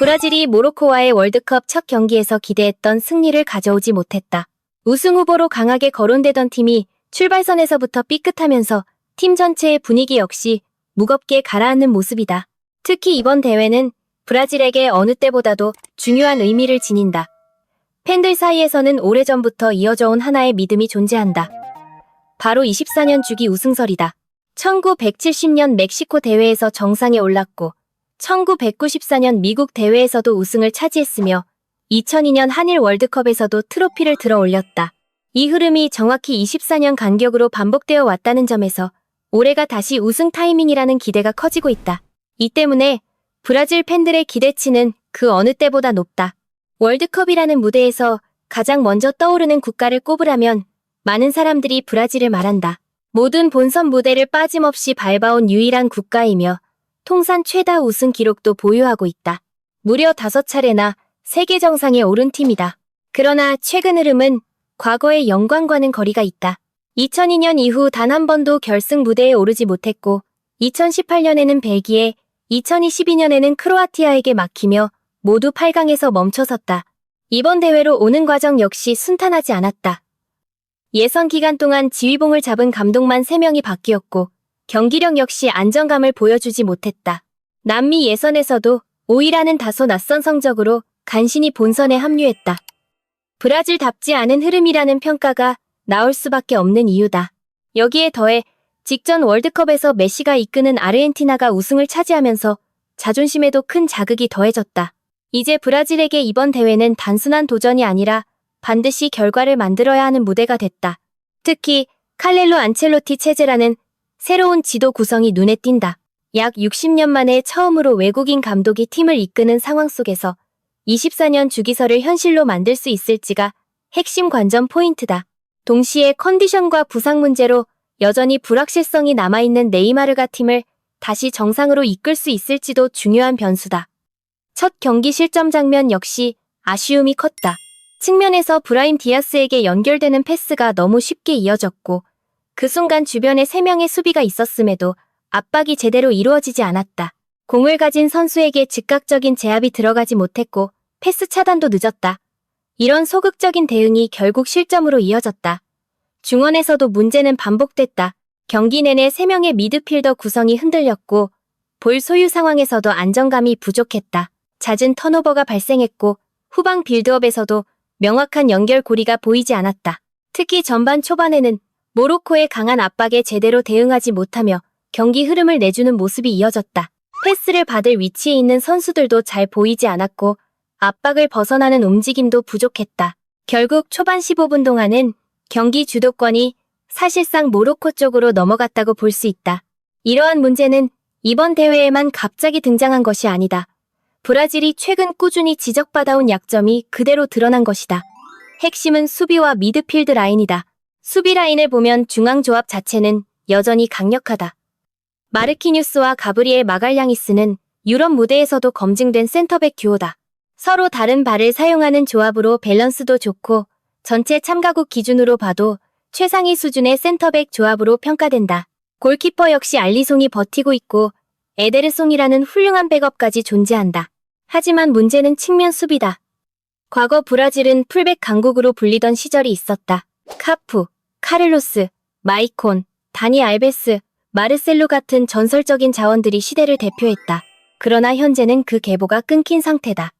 브라질이 모로코와의 월드컵 첫 경기에서 기대했던 승리를 가져오지 못했다. 우승 후보로 강하게 거론되던 팀이 출발선에서부터 삐끗하면서 팀 전체의 분위기 역시 무겁게 가라앉는 모습이다. 특히 이번 대회는 브라질에게 어느 때보다도 중요한 의미를 지닌다. 팬들 사이에서는 오래전부터 이어져 온 하나의 믿음이 존재한다. 바로 24년 주기 우승설이다. 1970년 멕시코 대회에서 정상에 올랐고 1994년 미국 대회에서도 우승을 차지했으며 2002년 한일 월드컵에서도 트로피를 들어 올렸다. 이 흐름이 정확히 24년 간격으로 반복되어 왔다는 점에서 올해가 다시 우승 타이밍이라는 기대가 커지고 있다. 이 때문에 브라질 팬들의 기대치는 그 어느 때보다 높다. 월드컵이라는 무대에서 가장 먼저 떠오르는 국가를 꼽으라면 많은 사람들이 브라질을 말한다. 모든 본선 무대를 빠짐없이 밟아온 유일한 국가이며 통산 최다 우승 기록도 보유하고 있다. 무려 5차례나 세계 정상에 오른 팀이다. 그러나 최근 흐름은 과거의 영광과는 거리가 있다. 2002년 이후 단 한 번도 결승 무대에 오르지 못했고 2018년에는 벨기에, 2022년에는 크로아티아에게 막히며 모두 8강에서 멈춰섰다. 이번 대회로 오는 과정 역시 순탄하지 않았다. 예선 기간 동안 지휘봉을 잡은 감독만 3명이 바뀌었고 경기력 역시 안정감을 보여주지 못했다. 남미 예선에서도 5위라는 다소 낯선 성적으로 간신히 본선에 합류했다. 브라질답지 않은 흐름이라는 평가가 나올 수밖에 없는 이유다. 여기에 더해 직전 월드컵에서 메시가 이끄는 아르헨티나가 우승을 차지하면서 자존심에도 큰 자극이 더해졌다. 이제 브라질에게 이번 대회는 단순한 도전이 아니라 반드시 결과를 만들어야 하는 무대가 됐다. 특히 칼렐로 안첼로티 체제라는 새로운 지도 구성이 눈에 띈다. 약 60년 만에 처음으로 외국인 감독이 팀을 이끄는 상황 속에서 24년 주기설을 현실로 만들 수 있을지가 핵심 관전 포인트다. 동시에 컨디션과 부상 문제로 여전히 불확실성이 남아있는 네이마르가 팀을 다시 정상으로 이끌 수 있을지도 중요한 변수다. 첫 경기 실점 장면 역시 아쉬움이 컸다. 측면에서 브라임 디아스에게 연결되는 패스가 너무 쉽게 이어졌고 그 순간 주변에 3명의 수비가 있었음에도 압박이 제대로 이루어지지 않았다. 공을 가진 선수에게 즉각적인 제압이 들어가지 못했고 패스 차단도 늦었다. 이런 소극적인 대응이 결국 실점으로 이어졌다. 중원에서도 문제는 반복됐다. 경기 내내 3명의 미드필더 구성이 흔들렸고 볼 소유 상황에서도 안정감이 부족했다. 잦은 턴오버가 발생했고 후방 빌드업에서도 명확한 연결고리가 보이지 않았다. 특히 전반 초반에는 모로코의 강한 압박에 제대로 대응하지 못하며 경기 흐름을 내주는 모습이 이어졌다. 패스를 받을 위치에 있는 선수들도 잘 보이지 않았고 압박을 벗어나는 움직임도 부족했다. 결국 초반 15분 동안은 경기 주도권이 사실상 모로코 쪽으로 넘어갔다고 볼 수 있다. 이러한 문제는 이번 대회에만 갑자기 등장한 것이 아니다. 브라질이 최근 꾸준히 지적받아온 약점이 그대로 드러난 것이다. 핵심은 수비와 미드필드 라인이다. 수비 라인을 보면 중앙 조합 자체는 여전히 강력하다. 마르키뉴스와 가브리엘 마갈량이스는 유럽 무대에서도 검증된 센터백 듀오다. 서로 다른 발을 사용하는 조합으로 밸런스도 좋고 전체 참가국 기준으로 봐도 최상위 수준의 센터백 조합으로 평가된다. 골키퍼 역시 알리송이 버티고 있고 에데르송이라는 훌륭한 백업까지 존재한다. 하지만 문제는 측면 수비다. 과거 브라질은 풀백 강국으로 불리던 시절이 있었다. 카푸, 카를로스, 마이콘, 다니 알베스, 마르셀로 같은 전설적인 자원들이 시대를 대표했다. 그러나 현재는 그 계보가 끊긴 상태다.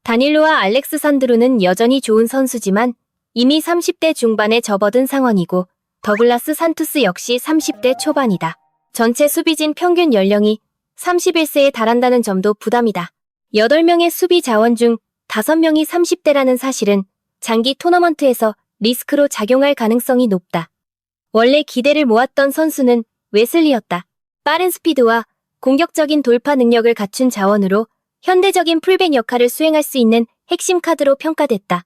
다닐로와 알렉스 산드루는 여전히 좋은 선수지만 이미 30대 중반에 접어든 상황이고 더글라스 산투스 역시 30대 초반이다. 전체 수비진 평균 연령이 31세에 달한다는 점도 부담이다. 8명의 수비 자원 중 5명이 30대라는 사실은 장기 토너먼트에서 리스크로 작용할 가능성이 높다. 원래 기대를 모았던 선수는 웨슬리였다. 빠른 스피드와 공격적인 돌파 능력을 갖춘 자원으로 현대적인 풀백 역할을 수행할 수 있는 핵심 카드로 평가됐다.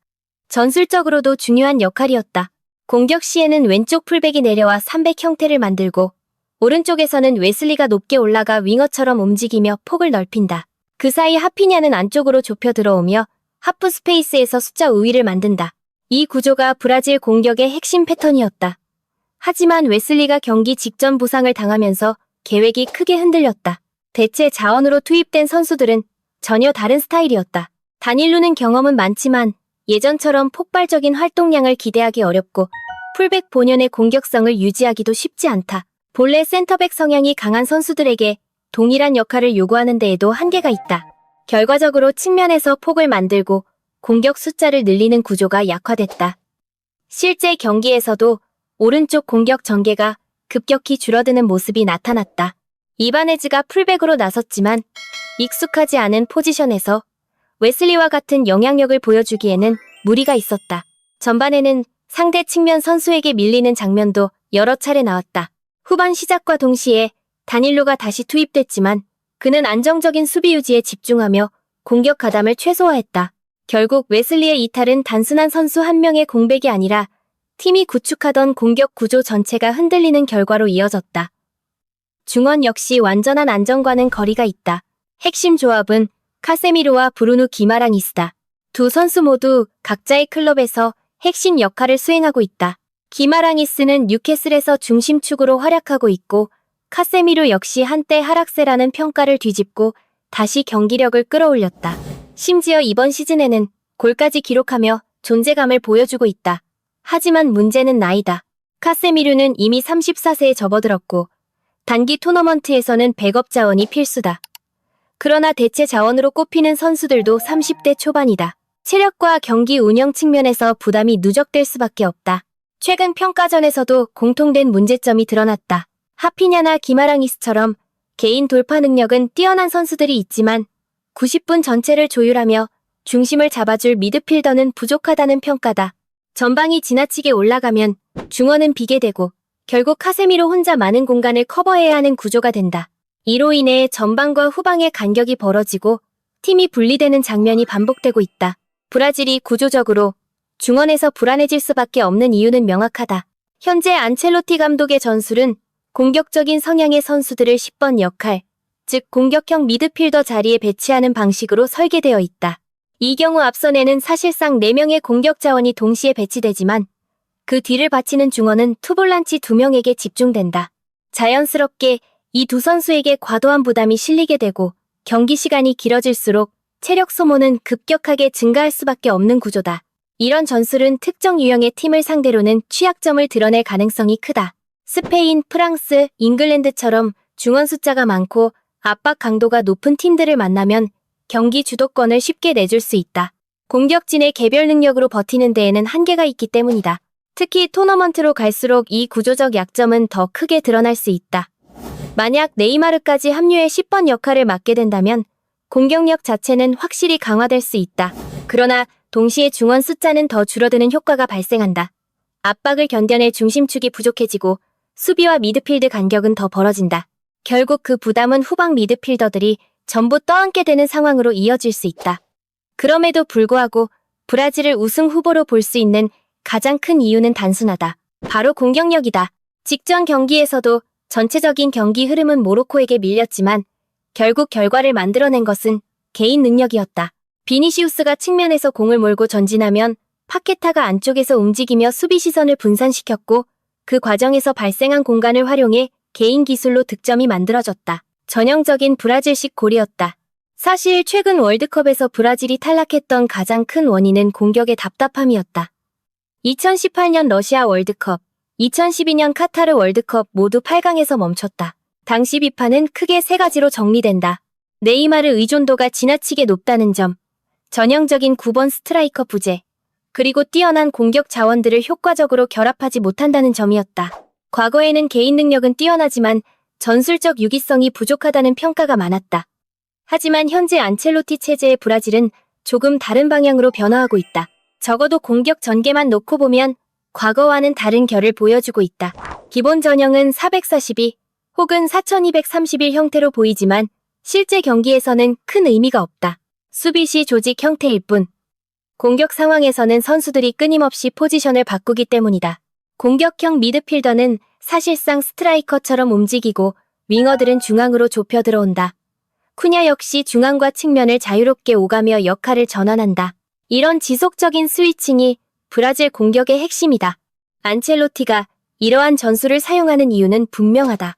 전술적으로도 중요한 역할이었다. 공격 시에는 왼쪽 풀백이 내려와 3백 형태를 만들고 오른쪽에서는 웨슬리가 높게 올라가 윙어처럼 움직이며 폭을 넓힌다. 그 사이 하피냐는 안쪽으로 좁혀 들어오며 하프 스페이스에서 숫자 우위를 만든다. 이 구조가 브라질 공격의 핵심 패턴이었다. 하지만 웨슬리가 경기 직전 부상을 당하면서 계획이 크게 흔들렸다. 대체 자원으로 투입된 선수들은 전혀 다른 스타일이었다. 다닐루는 경험은 많지만 예전처럼 폭발적인 활동량을 기대하기 어렵고 풀백 본연의 공격성을 유지하기도 쉽지 않다. 본래 센터백 성향이 강한 선수들에게 동일한 역할을 요구하는 데에도 한계가 있다. 결과적으로 측면에서 폭을 만들고 공격 숫자를 늘리는 구조가 약화됐다. 실제 경기에서도 오른쪽 공격 전개가 급격히 줄어드는 모습이 나타났다. 이바네즈가 풀백으로 나섰지만 익숙하지 않은 포지션에서 웨슬리와 같은 영향력을 보여주기에는 무리가 있었다. 전반에는 상대 측면 선수에게 밀리는 장면도 여러 차례 나왔다. 후반 시작과 동시에 다닐루가 다시 투입됐지만 그는 안정적인 수비 유지에 집중하며 공격 가담을 최소화했다. 결국 웨슬리의 이탈은 단순한 선수 한 명의 공백이 아니라 팀이 구축하던 공격 구조 전체가 흔들리는 결과로 이어졌다. 중원 역시 완전한 안정과는 거리가 있다. 핵심 조합은 카세미로와 브루누 기마랑이스다. 두 선수 모두 각자의 클럽에서 핵심 역할을 수행하고 있다. 기마랑이스는 뉴캐슬에서 중심축으로 활약하고 있고 카세미로 역시 한때 하락세라는 평가를 뒤집고 다시 경기력을 끌어올렸다. 심지어 이번 시즌에는 골까지 기록하며 존재감을 보여주고 있다. 하지만 문제는 나이다. 카세미루는 이미 34세에 접어들었고 단기 토너먼트에서는 백업 자원이 필수다. 그러나 대체 자원으로 꼽히는 선수들도 30대 초반이다. 체력과 경기 운영 측면에서 부담이 누적될 수밖에 없다. 최근 평가전에서도 공통된 문제점이 드러났다. 하피냐나 기마랑이스처럼 개인 돌파 능력은 뛰어난 선수들이 있지만 90분 전체를 조율하며 중심을 잡아줄 미드필더는 부족하다는 평가다. 전방이 지나치게 올라가면 중원은 비게 되고 결국 카세미로 혼자 많은 공간을 커버해야 하는 구조가 된다. 이로 인해 전방과 후방의 간격이 벌어지고 팀이 분리되는 장면이 반복되고 있다. 브라질이 구조적으로 중원에서 불안해질 수밖에 없는 이유는 명확하다. 현재 안첼로티 감독의 전술은 공격적인 성향의 선수들을 10번 역할, 즉 공격형 미드필더 자리에 배치하는 방식으로 설계되어 있다. 이 경우 앞선에는 사실상 4명의 공격 자원이 동시에 배치되지만 그 뒤를 바치는 중원은 투볼란치 2명에게 집중된다. 자연스럽게 이 두 선수에게 과도한 부담이 실리게 되고 경기 시간이 길어질수록 체력 소모는 급격하게 증가할 수밖에 없는 구조다. 이런 전술은 특정 유형의 팀을 상대로는 취약점을 드러낼 가능성이 크다. 스페인, 프랑스, 잉글랜드처럼 중원 숫자가 많고 압박 강도가 높은 팀들을 만나면 경기 주도권을 쉽게 내줄 수 있다. 공격진의 개별 능력으로 버티는 데에는 한계가 있기 때문이다. 특히 토너먼트로 갈수록 이 구조적 약점은 더 크게 드러날 수 있다. 만약 네이마르까지 합류해 10번 역할을 맡게 된다면 공격력 자체는 확실히 강화될 수 있다. 그러나 동시에 중원 숫자는 더 줄어드는 효과가 발생한다. 압박을 견뎌낼 중심축이 부족해지고 수비와 미드필드 간격은 더 벌어진다. 결국 그 부담은 후방 미드필더들이 전부 떠안게 되는 상황으로 이어질 수 있다. 그럼에도 불구하고 브라질을 우승 후보로 볼 수 있는 가장 큰 이유는 단순하다. 바로 공격력이다. 직전 경기에서도 전체적인 경기 흐름은 모로코에게 밀렸지만 결국 결과를 만들어낸 것은 개인 능력이었다. 비니시우스가 측면에서 공을 몰고 전진하면 파케타가 안쪽에서 움직이며 수비 시선을 분산시켰고 그 과정에서 발생한 공간을 활용해 개인 기술로 득점이 만들어졌다. 전형적인 브라질식 골이었다. 사실 최근 월드컵에서 브라질이 탈락했던 가장 큰 원인은 공격의 답답함이었다. 2018년 러시아 월드컵, 2012년 카타르 월드컵 모두 8강에서 멈췄다. 당시 비판은 크게 3가지로 정리된다. 네이마르 의존도가 지나치게 높다는 점, 전형적인 9번 스트라이커 부재, 그리고 뛰어난 공격 자원들을 효과적으로 결합하지 못한다는 점이었다. 과거에는 개인 능력은 뛰어나지만 전술적 유기성이 부족하다는 평가가 많았다. 하지만 현재 안첼로티 체제의 브라질은 조금 다른 방향으로 변화하고 있다. 적어도 공격 전개만 놓고 보면 과거와는 다른 결을 보여주고 있다. 기본 전형은 442 혹은 4231 형태로 보이지만 실제 경기에서는 큰 의미가 없다. 수비 시 조직 형태일 뿐. 공격 상황에서는 선수들이 끊임없이 포지션을 바꾸기 때문이다. 공격형 미드필더는 사실상 스트라이커처럼 움직이고 윙어들은 중앙으로 좁혀 들어온다. 쿠냐 역시 중앙과 측면을 자유롭게 오가며 역할을 전환한다. 이런 지속적인 스위칭이 브라질 공격의 핵심이다. 안첼로티가 이러한 전술을 사용하는 이유는 분명하다.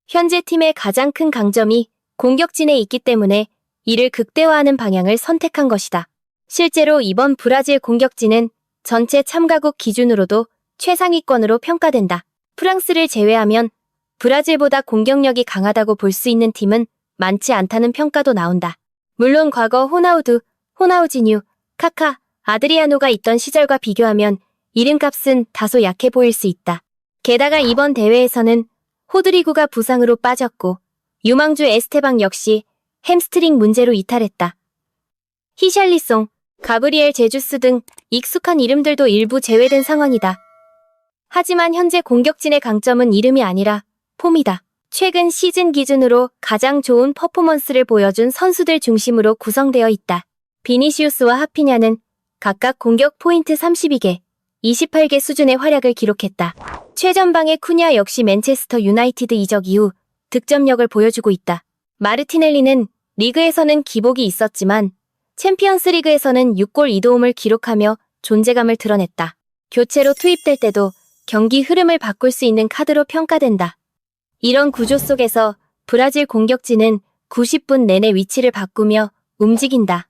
현재 팀의 가장 큰 강점이 공격진에 있기 때문에 이를 극대화하는 방향을 선택한 것이다. 실제로 이번 브라질 공격진은 전체 참가국 기준으로도 최상위권으로 평가된다. 프랑스를 제외하면 브라질보다 공격력이 강하다고 볼 수 있는 팀은 많지 않다는 평가도 나온다. 물론 과거 호나우두, 호나우지뉴, 카카, 아드리아노가 있던 시절과 비교하면 이름값은 다소 약해 보일 수 있다. 게다가 이번 대회에서는 호드리구가 부상으로 빠졌고 유망주 에스테방 역시 햄스트링 문제로 이탈했다. 히샬리송, 가브리엘 제주스 등 익숙한 이름들도 일부 제외된 상황이다. 하지만 현재 공격진의 강점은 이름이 아니라 폼이다. 최근 시즌 기준으로 가장 좋은 퍼포먼스를 보여준 선수들 중심으로 구성되어 있다. 비니시우스와 하피냐는 각각 공격 포인트 32개, 28개 수준의 활약을 기록했다. 최전방의 쿠냐 역시 맨체스터 유나이티드 이적 이후 득점력을 보여주고 있다. 마르티넬리는 리그에서는 기복이 있었지만 챔피언스 리그에서는 6골 2도움을 기록하며 존재감을 드러냈다. 교체로 투입될 때도 경기 흐름을 바꿀 수 있는 카드로 평가된다. 이런 구조 속에서 브라질 공격진은 90분 내내 위치를 바꾸며 움직인다.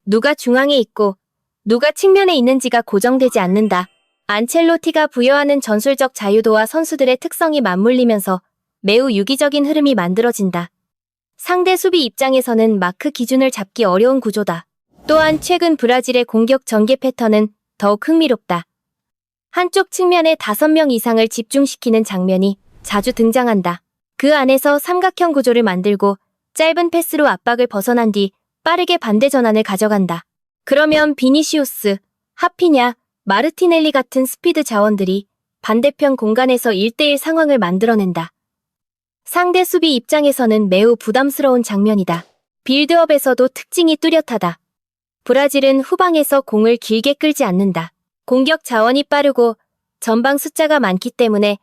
누가 중앙에 있고 누가 측면에 있는지가 고정되지 않는다. 안첼로티가 부여하는 전술적 자유도와 선수들의 특성이 맞물리면서 매우 유기적인 흐름이 만들어진다. 상대 수비 입장에서는 마크 기준을 잡기 어려운 구조다. 또한 최근 브라질의 공격 전개 패턴은 더욱 흥미롭다. 한쪽 측면에 5명 이상을 집중시키는 장면이 자주 등장한다. 그 안에서 삼각형 구조를 만들고 짧은 패스로 압박을 벗어난 뒤 빠르게 반대 전환을 가져간다. 그러면 비니시우스, 하피냐, 마르티넬리 같은 스피드 자원들이 반대편 공간에서 1대1 상황을 만들어낸다. 상대 수비 입장에서는 매우 부담스러운 장면이다. 빌드업에서도 특징이 뚜렷하다. 브라질은 후방에서 공을 길게 끌지 않는다. 공격 자원이 빠르고 전방 숫자가 많기 때문에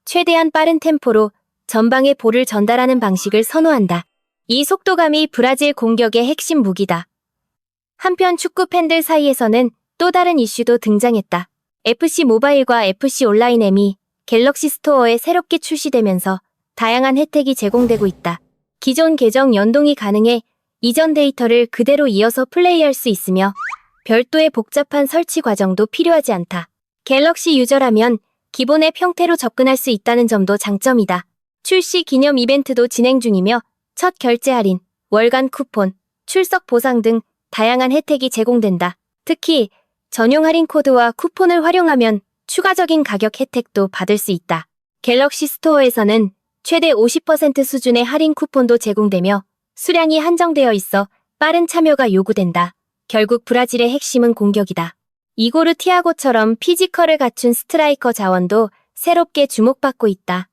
최대한 빠른 템포로 전방에 볼을 전달하는 방식을 선호한다. 이 속도감이 브라질 공격의 핵심 무기다. 한편 축구 팬들 사이에서는 또 다른 이슈도 등장했다. FC 모바일과 FC 온라인 M이 갤럭시 스토어에 새롭게 출시되면서 다양한 혜택이 제공되고 있다. 기존 계정 연동이 가능해 이전 데이터를 그대로 이어서 플레이할 수 있으며 별도의 복잡한 설치 과정도 필요하지 않다. 갤럭시 유저라면 기본의 형태로 접근할 수 있다는 점도 장점이다. 출시 기념 이벤트도 진행 중이며 첫 결제 할인, 월간 쿠폰, 출석 보상 등 다양한 혜택이 제공된다. 특히 전용 할인 코드와 쿠폰을 활용하면 추가적인 가격 혜택도 받을 수 있다. 갤럭시 스토어에서는 최대 50% 수준의 할인 쿠폰도 제공되며 수량이 한정되어 있어 빠른 참여가 요구된다. 결국 브라질의 핵심은 공격이다. 이고르 티아고처럼 피지컬을 갖춘 스트라이커 자원도 새롭게 주목받고 있다.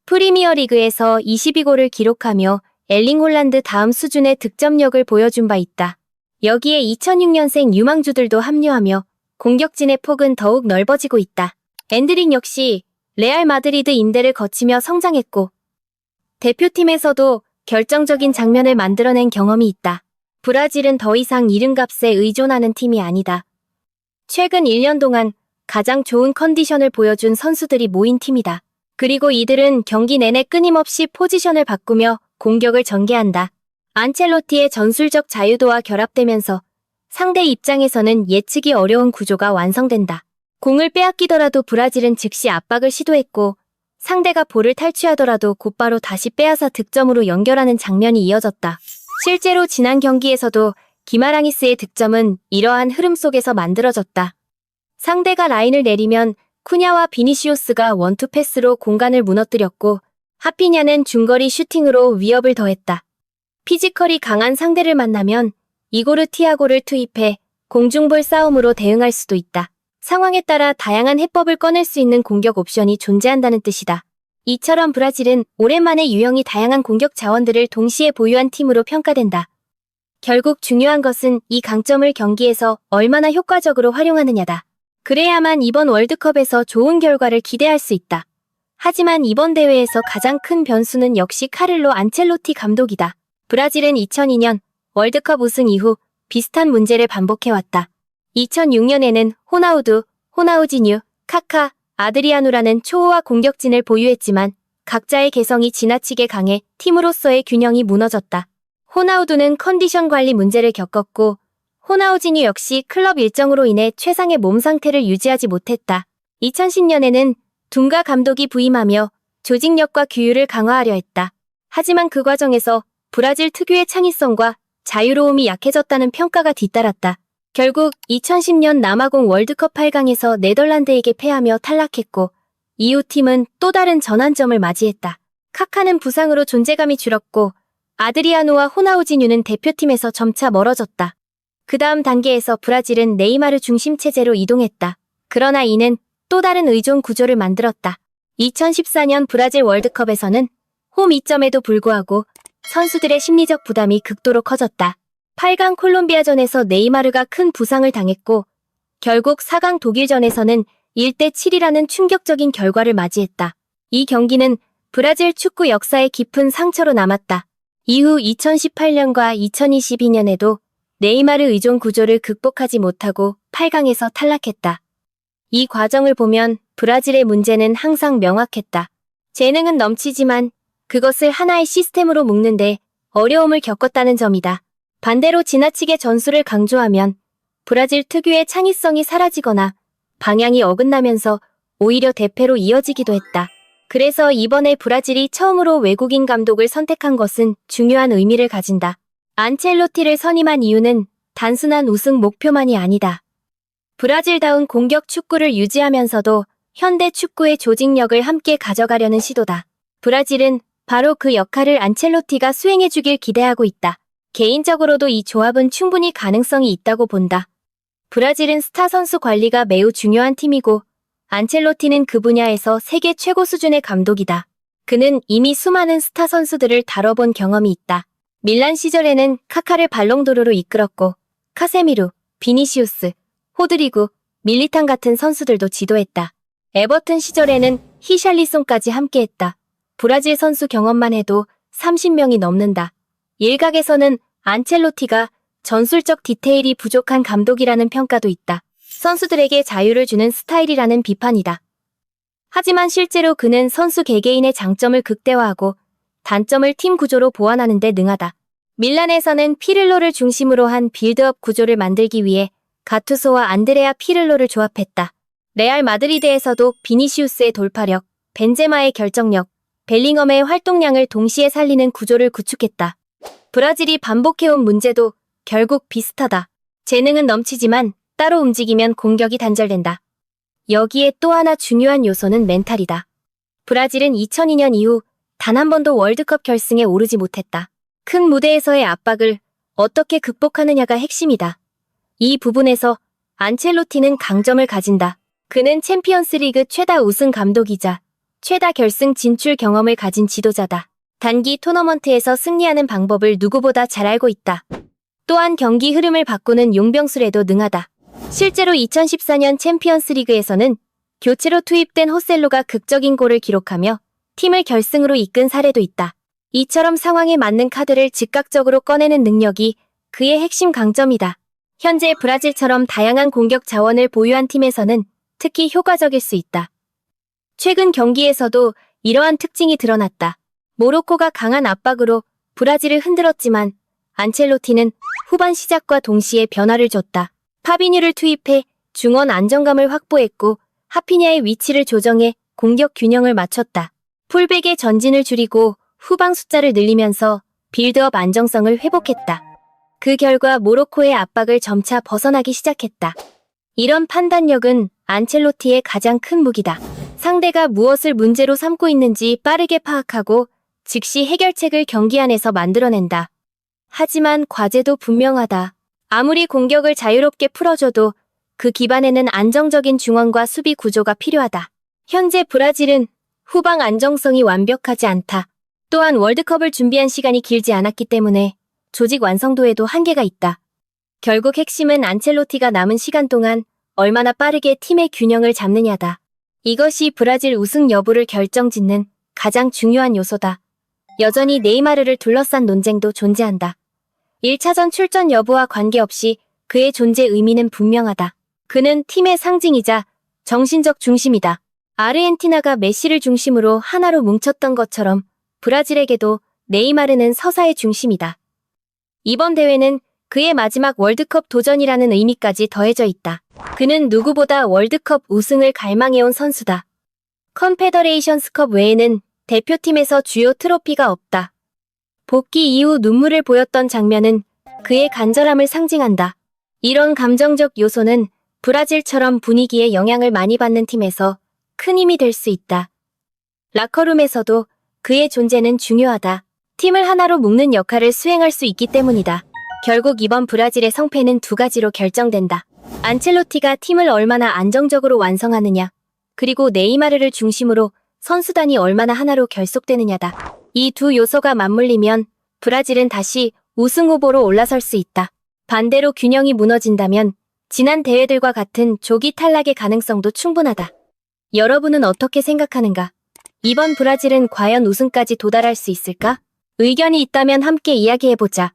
프리미어리그에서 22골을 기록하며 엘링 홀란드 다음 수준의 득점력을 보여준 바 있다. 여기에 2006년생 유망주들도 합류하며 공격진의 폭은 더욱 넓어지고 있다. 엔드릭 역시 레알 마드리드 임대를 거치며 성장했고 대표팀에서도 결정적인 장면을 만들어낸 경험이 있다. 브라질은 더 이상 이름값에 의존하는 팀이 아니다. 최근 1년 동안 가장 좋은 컨디션을 보여준 선수들이 모인 팀이다. 그리고 이들은 경기 내내 끊임없이 포지션을 바꾸며 공격을 전개한다. 안첼로티의 전술적 자유도와 결합되면서 상대 입장에서는 예측이 어려운 구조가 완성된다. 공을 빼앗기더라도 브라질은 즉시 압박을 시도했고 상대가 볼을 탈취하더라도 곧바로 다시 빼앗아 득점으로 연결하는 장면이 이어졌다. 실제로 지난 경기에서도 기마랑이스의 득점은 이러한 흐름 속에서 만들어졌다. 상대가 라인을 내리면 쿠냐와 비니시우스가 원투 패스로 공간을 무너뜨렸고 하피냐는 중거리 슈팅으로 위협을 더했다. 피지컬이 강한 상대를 만나면 이고르 티아고를 투입해 공중볼 싸움으로 대응할 수도 있다. 상황에 따라 다양한 해법을 꺼낼 수 있는 공격 옵션이 존재한다는 뜻이다. 이처럼 브라질은 오랜만에 유형이 다양한 공격 자원들을 동시에 보유한 팀으로 평가된다. 결국 중요한 것은 이 강점을 경기에서 얼마나 효과적으로 활용하느냐다. 그래야만 이번 월드컵에서 좋은 결과를 기대할 수 있다. 하지만 이번 대회에서 가장 큰 변수는 역시 카를로 안첼로티 감독이다. 브라질은 2002년 월드컵 우승 이후 비슷한 문제를 반복해왔다. 2006년에는 호나우두, 호나우지뉴, 카카, 아드리아누라는 초호화 공격진을 보유했지만 각자의 개성이 지나치게 강해 팀으로서의 균형이 무너졌다. 호나우두는 컨디션 관리 문제를 겪었고 호나우지뉴 역시 클럽 일정으로 인해 최상의 몸 상태를 유지하지 못했다. 2010년에는 둥가 감독이 부임하며 조직력과 규율을 강화하려 했다. 하지만 그 과정에서 브라질 특유의 창의성과 자유로움이 약해졌다는 평가가 뒤따랐다. 결국 2010년 남아공 월드컵 8강에서 네덜란드에게 패하며 탈락했고 이후 팀은 또 다른 전환점을 맞이했다. 카카는 부상으로 존재감이 줄었고 아드리아노와 호나우지뉴는 대표팀에서 점차 멀어졌다. 그 다음 단계에서 브라질은 네이마르 중심 체제로 이동했다. 그러나 이는 또 다른 의존 구조를 만들었다. 2014년 브라질 월드컵에서는 홈 이점에도 불구하고 선수들의 심리적 부담이 극도로 커졌다. 8강 콜롬비아전에서 네이마르가 큰 부상을 당했고 결국 4강 독일전에서는 1대7이라는 충격적인 결과를 맞이했다. 이 경기는 브라질 축구 역사에 깊은 상처로 남았다. 이후 2018년과 2022년에도 네이마르 의존 구조를 극복하지 못하고 8강에서 탈락했다. 이 과정을 보면 브라질의 문제는 항상 명확했다. 재능은 넘치지만 그것을 하나의 시스템으로 묶는데 어려움을 겪었다는 점이다. 반대로 지나치게 전술을 강조하면 브라질 특유의 창의성이 사라지거나 방향이 어긋나면서 오히려 대패로 이어지기도 했다. 그래서 이번에 브라질이 처음으로 외국인 감독을 선택한 것은 중요한 의미를 가진다. 안첼로티를 선임한 이유는 단순한 우승 목표만이 아니다. 브라질다운 공격 축구를 유지하면서도 현대 축구의 조직력을 함께 가져가려는 시도다. 브라질은 바로 그 역할을 안첼로티가 수행해주길 기대하고 있다. 개인적으로도 이 조합은 충분히 가능성이 있다고 본다. 브라질은 스타 선수 관리가 매우 중요한 팀이고 안첼로티는 그 분야에서 세계 최고 수준의 감독이다. 그는 이미 수많은 스타 선수들을 다뤄본 경험이 있다. 밀란 시절에는 카카를 발롱도르로 이끌었고 카세미루, 비니시우스, 호드리구, 밀리탄 같은 선수들도 지도했다. 에버튼 시절에는 히샬리송까지 함께했다. 브라질 선수 경험만 해도 30명이 넘는다. 일각에서는 안첼로티가 전술적 디테일이 부족한 감독이라는 평가도 있다. 선수들에게 자유를 주는 스타일이라는 비판이다. 하지만 실제로 그는 선수 개개인의 장점을 극대화하고 단점을 팀 구조로 보완하는 데 능하다. 밀란에서는 피를로를 중심으로 한 빌드업 구조를 만들기 위해 가투소와 안드레아 피를로를 조합했다. 레알 마드리드에서도 비니시우스의 돌파력, 벤제마의 결정력, 벨링엄의 활동량을 동시에 살리는 구조를 구축했다. 브라질이 반복해온 문제도 결국 비슷하다. 재능은 넘치지만 따로 움직이면 공격이 단절된다. 여기에 또 하나 중요한 요소는 멘탈이다. 브라질은 2002년 이후 단 한 번도 월드컵 결승에 오르지 못했다. 큰 무대에서의 압박을 어떻게 극복하느냐가 핵심이다. 이 부분에서 안첼로티는 강점을 가진다. 그는 챔피언스리그 최다 우승 감독이자 최다 결승 진출 경험을 가진 지도자다. 단기 토너먼트에서 승리하는 방법을 누구보다 잘 알고 있다. 또한 경기 흐름을 바꾸는 용병술에도 능하다. 실제로 2014년 챔피언스리그에서는 교체로 투입된 호셀로가 극적인 골을 기록하며 팀을 결승으로 이끈 사례도 있다. 이처럼 상황에 맞는 카드를 즉각적으로 꺼내는 능력이 그의 핵심 강점이다. 현재 브라질처럼 다양한 공격 자원을 보유한 팀에서는 특히 효과적일 수 있다. 최근 경기에서도 이러한 특징이 드러났다. 모로코가 강한 압박으로 브라질을 흔들었지만 안첼로티는 후반 시작과 동시에 변화를 줬다. 파비뉴를 투입해 중원 안정감을 확보했고 하피냐의 위치를 조정해 공격 균형을 맞췄다. 풀백의 전진을 줄이고 후방 숫자를 늘리면서 빌드업 안정성을 회복했다. 그 결과 모로코의 압박을 점차 벗어나기 시작했다. 이런 판단력은 안첼로티의 가장 큰 무기다. 상대가 무엇을 문제로 삼고 있는지 빠르게 파악하고 즉시 해결책을 경기 안에서 만들어낸다. 하지만 과제도 분명하다. 아무리 공격을 자유롭게 풀어줘도 그 기반에는 안정적인 중원과 수비 구조가 필요하다. 현재 브라질은 후방 안정성이 완벽하지 않다. 또한 월드컵을 준비한 시간이 길지 않았기 때문에 조직 완성도에도 한계가 있다. 결국 핵심은 안첼로티가 남은 시간 동안 얼마나 빠르게 팀의 균형을 잡느냐다. 이것이 브라질 우승 여부를 결정짓는 가장 중요한 요소다. 여전히 네이마르를 둘러싼 논쟁도 존재한다. 1차전 출전 여부와 관계없이 그의 존재 의미는 분명하다. 그는 팀의 상징이자 정신적 중심이다. 아르헨티나가 메시를 중심으로 하나로 뭉쳤던 것처럼 브라질에게도 네이마르는 서사의 중심이다. 이번 대회는 그의 마지막 월드컵 도전이라는 의미까지 더해져 있다. 그는 누구보다 월드컵 우승을 갈망해온 선수다. 컨페더레이션스컵 외에는 대표팀에서 주요 트로피가 없다. 복귀 이후 눈물을 보였던 장면은 그의 간절함을 상징한다. 이런 감정적 요소는 브라질처럼 분위기에 영향을 많이 받는 팀에서 큰 힘이 될 수 있다. 라커룸에서도 그의 존재는 중요하다. 팀을 하나로 묶는 역할을 수행할 수 있기 때문이다. 결국 이번 브라질의 성패는 두 가지로 결정된다. 안첼로티가 팀을 얼마나 안정적으로 완성하느냐, 그리고 네이마르를 중심으로 선수단이 얼마나 하나로 결속되느냐다. 이 두 요소가 맞물리면 브라질은 다시 우승 후보로 올라설 수 있다. 반대로 균형이 무너진다면 지난 대회들과 같은 조기 탈락의 가능성도 충분하다. 여러분은 어떻게 생각하는가? 이번 브라질은 과연 우승까지 도달할 수 있을까? 의견이 있다면 함께 이야기해보자.